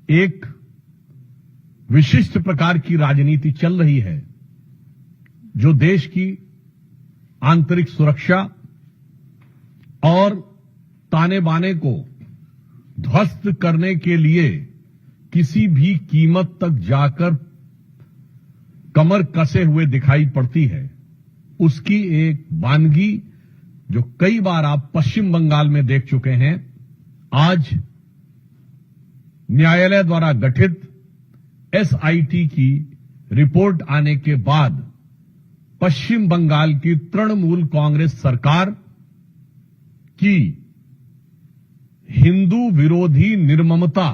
एक विशिष्ट प्रकार की राजनीति चल रही है जो देश की आंतरिक सुरक्षा और ताने बाने को ध्वस्त करने के लिए किसी भी कीमत तक जाकर कमर कसे हुए दिखाई पड़ती है, उसकी एक वानगी जो कई बार आप पश्चिम बंगाल में देख चुके हैं। आज न्यायालय द्वारा गठित एसआईटी की रिपोर्ट आने के बाद पश्चिम बंगाल की तृणमूल कांग्रेस सरकार की हिंदू विरोधी निर्ममता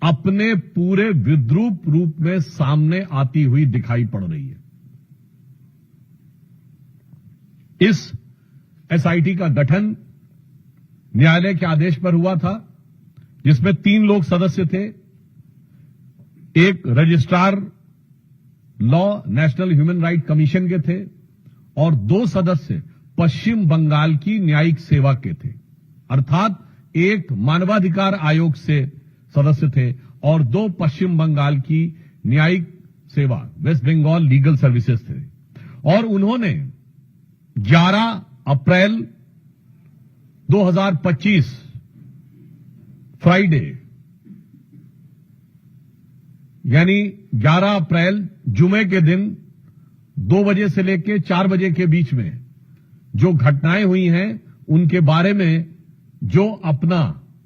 अपने पूरे विद्रूप रूप में सामने आती हुई दिखाई पड़ रही है। इस एसआईटी का गठन न्यायालय के आदेश पर हुआ था, जिसमें 3 लोग सदस्य थे। एक registrar law national human right commission के थे और 2 सदस्य पश्चिम बंगाल की न्यायिक सेवा के थे, अर्थात एक मानवाधिकार आयोग से सदस्य थे और 2 पश्चिम बंगाल की न्यायिक सेवा वेस्ट बंगाल लीगल सर्विसेज थे। और उन्होंने 11 अप्रैल 2025 फ्राइडे यानी 11 अप्रैल जुमे के दिन 2 बजे से लेकर 4 बजे के बीच में जो घटनाएं हुई हैं उनके बारे में जो अपना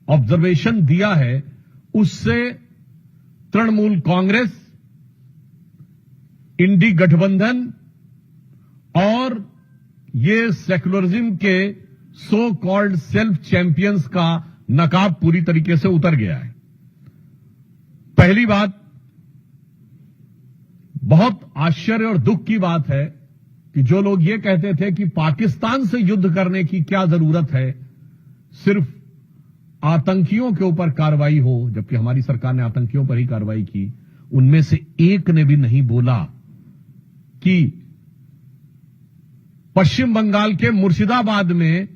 ऑब्जर्वेशन दिया है, उससे तृणमूल कांग्रेस, इंडी गठबंधन और ये सेक्युलरिज्म के सो कॉल्ड सेल्फ चैंपियंस का नकाब पूरी तरीके से उतर गया है। पहली बात, बहुत आश्चर्य और दुख की बात है कि जो लोग ये कहते थे कि पाकिस्तान से युद्ध करने की क्या जरूरत है, सिर्फ आतंकियों के ऊपर कार्रवाई हो, जबकि हमारी सरकार ने आतंकियों पर ही कार्रवाई की, उनमें से एक ने भी नहीं बोला कि पश्चिम बंगाल के मुर्शिदाबाद में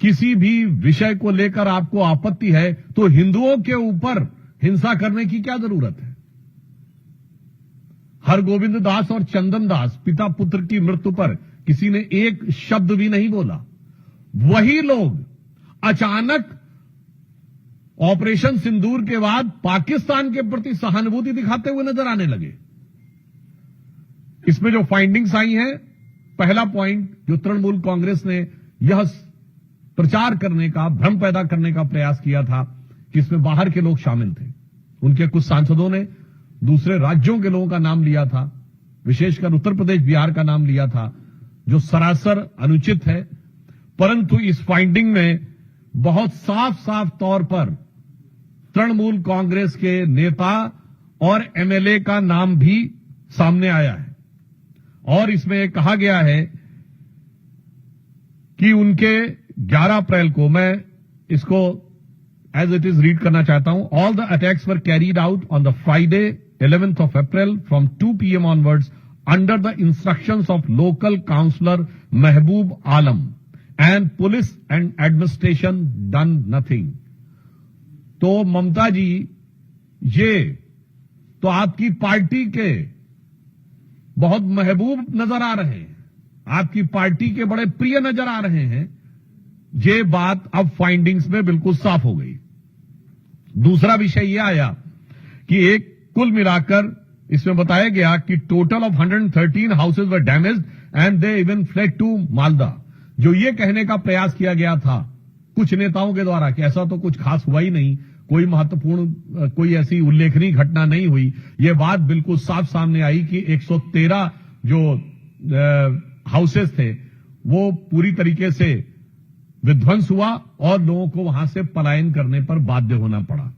किसी भी विषय को लेकर आपको आपत्ति है तो हिंदुओं के ऊपर हिंसा करने की क्या जरूरत है। हरगोविंद दास और चंदन दास पिता पुत्र की मृत्यु पर किसी ने एक शब्द भी नहीं बोला। वही लोग अचानक ऑपरेशन सिंदूर के बाद पाकिस्तान के प्रति सहानुभूति दिखाते हुए नजर आने लगे। इसमें जो फाइंडिंग्स आई हैं, पहला पॉइंट जो तृणमूल कांग्रेस ने यह प्रचार करने का, भ्रम पैदा करने का प्रयास किया था कि इसमें बाहर के लोग शामिल थे। उनके कुछ सांसदों ने दूसरे राज्यों के लोगों का नाम लिया था, विशेषकर उत्तर प्रदेश बिहार का नाम लिया था, जो सरासर अनुचित है। परंतु इस फाइंडिंग में बहुत साफ साफ तौर पर तृणमूल कांग्रेस के नेता और एमएलए का नाम भी सामने आया है और इसमें कहा गया है कि उनके 11 अप्रैल को, मैं इसको एज इट इज रीड करना चाहता हूं। All the attacks were carried out on the Friday 11th of April from 2 PM onwards under the instructions of local councillor Mehboob Alam and police and administration done nothing। तो ममता जी, ये तो आपकी party के बहुत महबूब नजर आ रहे हैं, आपकी पार्टी के बड़े प्रिय नजर आ रहे हैं। ये बात अब फाइंडिंग्स में बिल्कुल साफ हो गई। दूसरा विषय यह आया कि एक कुल मिलाकर इसमें बताया गया कि total of 113 houses were damaged and they even fled to Malda. जो ये कहने का प्रयास किया गया था कुछ नेताओं के द्वारा कि ऐसा तो कुछ खास हुआ ही नहीं, कोई महत्वपूर्ण, कोई ऐसी उल्लेखनीय घटना नहीं हुई, ये बात बिल्कुल साफ सामने आई कि 113 जो हाउसेज थे वो पूरी तरीके से विध्वंस हुआ और लोगों को वहां से पलायन करने पर बाध्य होना पड़ा।